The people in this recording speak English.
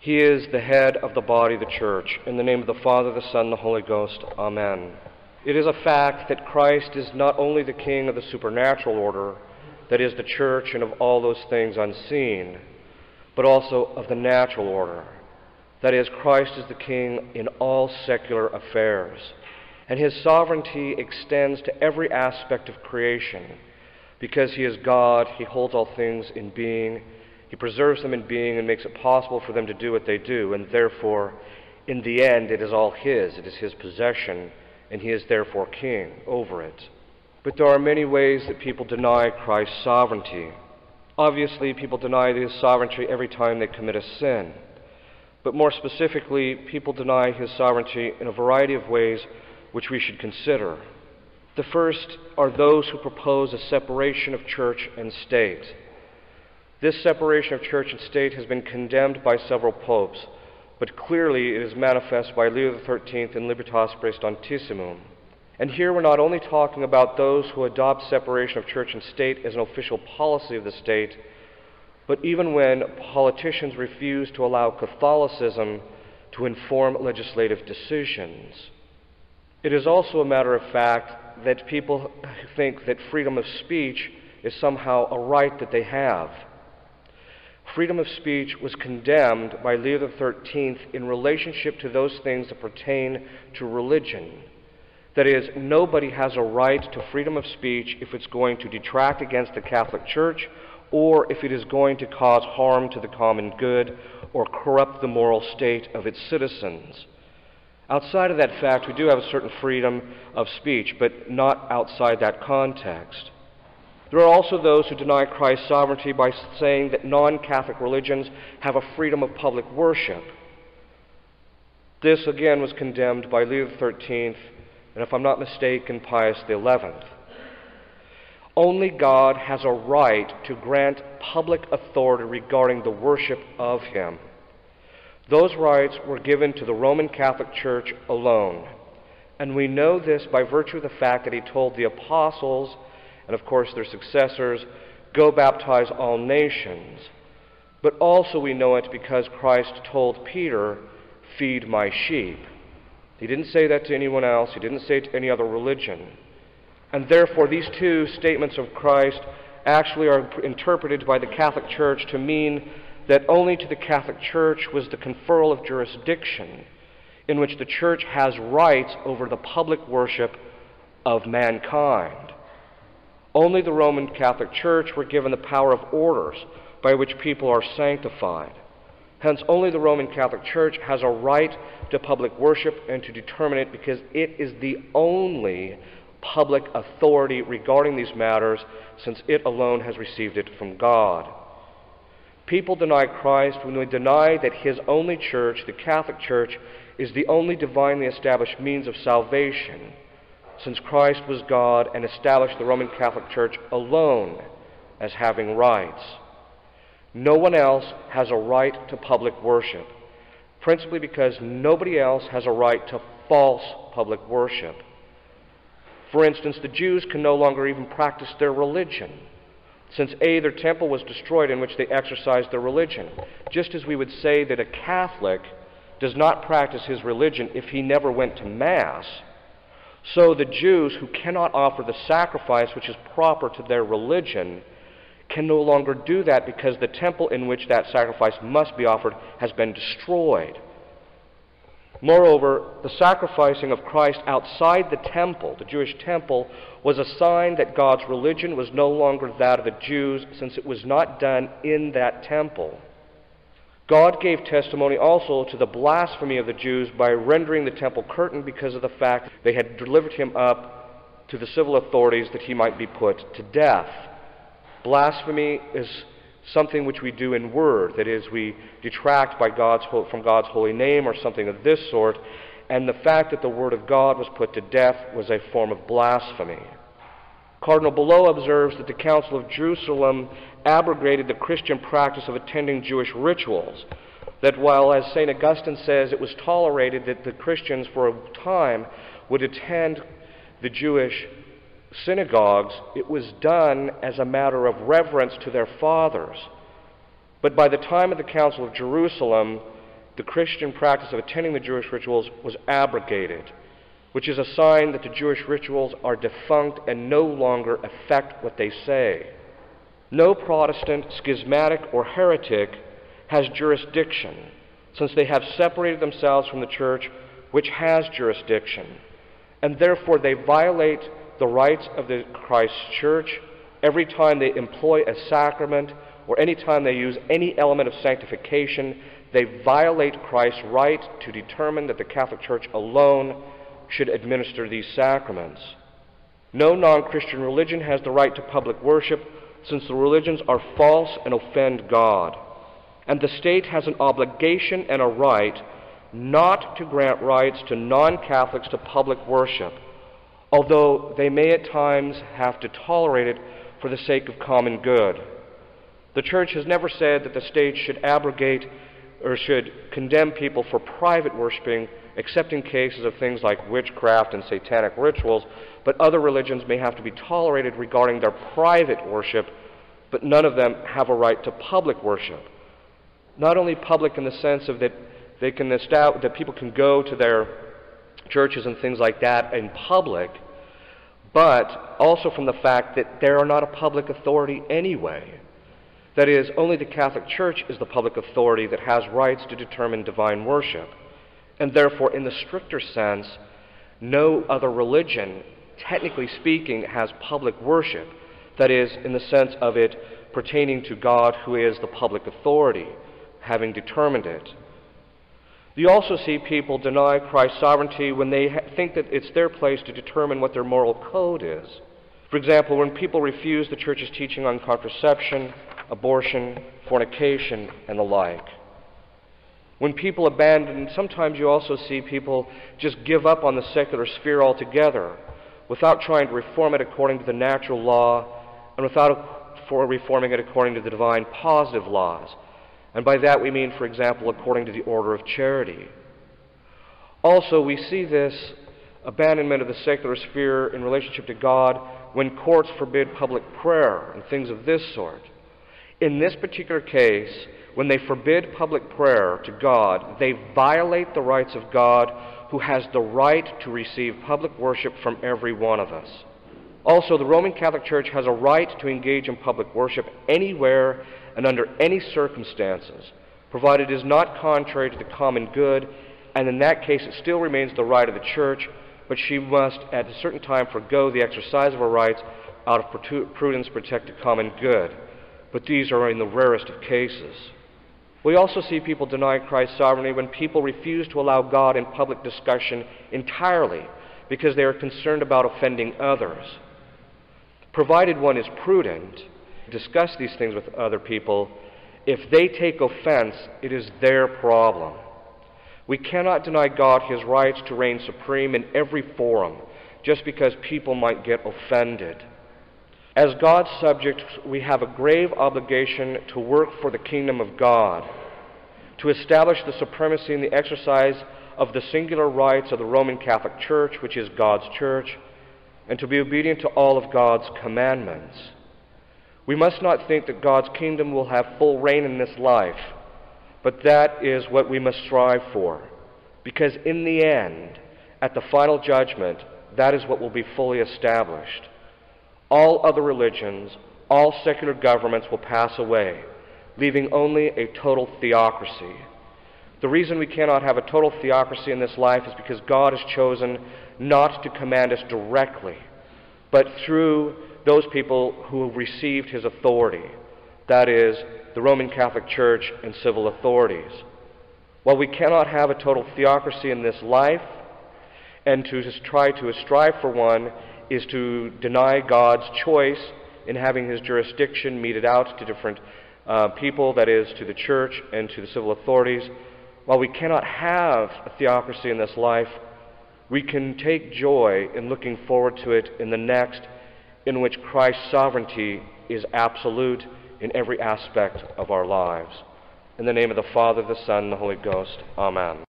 He is the head of the body, the church. In the name of the Father, the Son, and the Holy Ghost. Amen. It is a fact that Christ is not only the King of the supernatural order, that is, the church and of all those things unseen, but also of the natural order. That is, Christ is the King in all secular affairs. And his sovereignty extends to every aspect of creation. Because he is God, he holds all things in being. He preserves them in being and makes it possible for them to do what they do. And therefore, in the end, it is all his. It is his possession, and he is therefore king over it. But there are many ways that people deny Christ's sovereignty. Obviously, people deny his sovereignty every time they commit a sin. But more specifically, people deny his sovereignty in a variety of ways which we should consider. The first are those who propose a separation of church and state. This separation of church and state has been condemned by several popes, but clearly it is manifest by Leo XIII in Libertas Praestantissimum. And here we're not only talking about those who adopt separation of church and state as an official policy of the state, but even when politicians refuse to allow Catholicism to inform legislative decisions. It is also a matter of fact that people think that freedom of speech is somehow a right that they have. Freedom of speech was condemned by Leo XIII in relationship to those things that pertain to religion. That is, nobody has a right to freedom of speech if it's going to detract against the Catholic Church or if it is going to cause harm to the common good or corrupt the moral state of its citizens. Outside of that fact, we do have a certain freedom of speech, but not outside that context. There are also those who deny Christ's sovereignty by saying that non-Catholic religions have a freedom of public worship. This again was condemned by Leo XIII, and if I'm not mistaken, Pius XI. Only God has a right to grant public authority regarding the worship of him. Those rights were given to the Roman Catholic Church alone. And we know this by virtue of the fact that he told the apostles, and of course their successors, go baptize all nations. But also we know it because Christ told Peter, feed my sheep. He didn't say that to anyone else. He didn't say it to any other religion. And therefore these two statements of Christ actually are interpreted by the Catholic Church to mean that only to the Catholic Church was the conferral of jurisdiction in which the Church has rights over the public worship of mankind. Only the Roman Catholic Church were given the power of orders by which people are sanctified. Hence, only the Roman Catholic Church has a right to public worship and to determine it because it is the only public authority regarding these matters, since it alone has received it from God. People deny Christ when they deny that his only church, the Catholic Church, is the only divinely established means of salvation, since Christ was God and established the Roman Catholic Church alone as having rights. No one else has a right to public worship, principally because nobody else has a right to false public worship. For instance, the Jews can no longer even practice their religion, since A, their temple was destroyed in which they exercised their religion. Just as we would say that a Catholic does not practice his religion if he never went to Mass, so the Jews who cannot offer the sacrifice which is proper to their religion can no longer do that because the temple in which that sacrifice must be offered has been destroyed. Moreover, the sacrificing of Christ outside the temple, the Jewish temple, was a sign that God's religion was no longer that of the Jews, since it was not done in that temple. God gave testimony also to the blasphemy of the Jews by rendering the temple curtain because of the fact they had delivered him up to the civil authorities that he might be put to death. Blasphemy is something which we do in word, that is, we detract from God's holy name or something of this sort, and the fact that the word of God was put to death was a form of blasphemy. Cardinal Below observes that the Council of Jerusalem abrogated the Christian practice of attending Jewish rituals, that while, as St. Augustine says, it was tolerated that the Christians for a time would attend the Jewish synagogues, it was done as a matter of reverence to their fathers. But by the time of the Council of Jerusalem, the Christian practice of attending the Jewish rituals was abrogated, which is a sign that the Jewish rituals are defunct and no longer affect what they say. No Protestant, schismatic, or heretic has jurisdiction, since they have separated themselves from the Church, which has jurisdiction, and therefore they violate the rights of the Christ Church every time they employ a sacrament or any time they use any element of sanctification. They violate Christ's right to determine that the Catholic Church alone should administer these sacraments. No non-Christian religion has the right to public worship, since the religions are false and offend God. And the state has an obligation and a right not to grant rights to non-Catholics to public worship, although they may at times have to tolerate it for the sake of common good. The Church has never said that the state should abrogate or should condemn people for private worshiping, except in cases of things like witchcraft and satanic rituals, but other religions may have to be tolerated regarding their private worship, but none of them have a right to public worship. Not only public in the sense of that they can establish that people can go to their churches and things like that in public, but also from the fact that they are not a public authority anyway. That is, only the Catholic Church is the public authority that has rights to determine divine worship. And therefore, in the stricter sense, no other religion, technically speaking, has public worship. That is, in the sense of it pertaining to God, who is the public authority, having determined it. You also see people deny Christ's sovereignty when they think that it's their place to determine what their moral code is. For example, when people refuse the Church's teaching on contraception, abortion, fornication, and the like. When people abandon, sometimes you also see people just give up on the secular sphere altogether without trying to reform it according to the natural law and without reforming it according to the divine positive laws. And by that we mean, for example, according to the order of charity. Also, we see this abandonment of the secular sphere in relationship to God when courts forbid public prayer and things of this sort. In this particular case, when they forbid public prayer to God, they violate the rights of God, who has the right to receive public worship from every one of us. Also, the Roman Catholic Church has a right to engage in public worship anywhere and under any circumstances, provided it is not contrary to the common good, and in that case it still remains the right of the Church, but she must at a certain time forego the exercise of her rights out of prudence to protect the common good. But these are in the rarest of cases. We also see people deny Christ's sovereignty when people refuse to allow God in public discussion entirely because they are concerned about offending others. Provided one is prudent, discuss these things with other people, if they take offense, it is their problem. We cannot deny God his rights to reign supreme in every forum just because people might get offended. As God's subjects, we have a grave obligation to work for the kingdom of God, to establish the supremacy and the exercise of the singular rights of the Roman Catholic Church, which is God's church, and to be obedient to all of God's commandments. We must not think that God's kingdom will have full reign in this life, but that is what we must strive for, because in the end, at the final judgment, that is what will be fully established. All other religions, all secular governments will pass away, leaving only a total theocracy. The reason we cannot have a total theocracy in this life is because God has chosen not to command us directly, but through those people who have received his authority, that is, the Roman Catholic Church and civil authorities. While we cannot have a total theocracy in this life, and to try to strive for one is to deny God's choice in having his jurisdiction meted out to different people, that is, to the church and to the civil authorities. While we cannot have a theocracy in this life, we can take joy in looking forward to it in the next, in which Christ's sovereignty is absolute in every aspect of our lives. In the name of the Father, the Son, and the Holy Ghost. Amen.